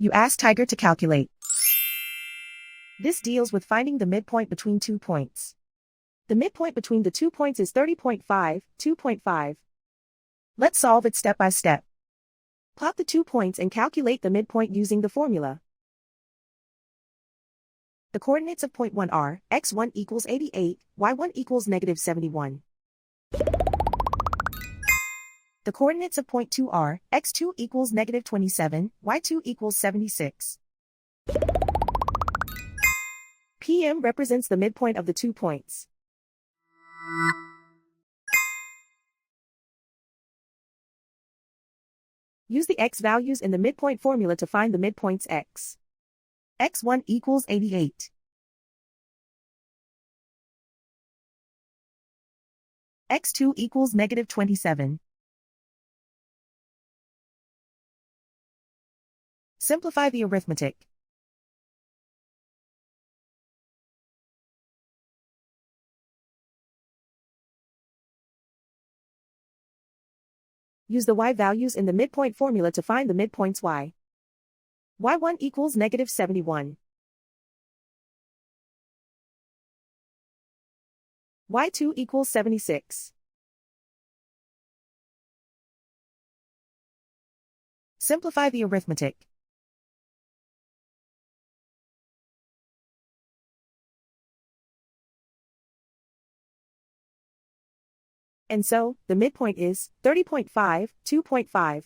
You ask Tiger to calculate. This deals with finding the midpoint between 2 points. The midpoint between the 2 points is 30.5, 2.5. Let's solve it step by step. Plot the 2 points and calculate the midpoint using the formula. The coordinates of point 1 are x1 equals 88, y1 equals negative 71. The coordinates of point 2 are x2 equals negative 27, y2 equals 76. PM represents the midpoint of the 2 points. Use the x values in the midpoint formula to find the midpoints x. x1 equals 88. x2 equals negative 27. Simplify the arithmetic. Use the y values in the midpoint formula to find the midpoints y. y1 equals negative 71. y2 equals 76. Simplify the arithmetic. And so, the midpoint is 30.5, 2.5.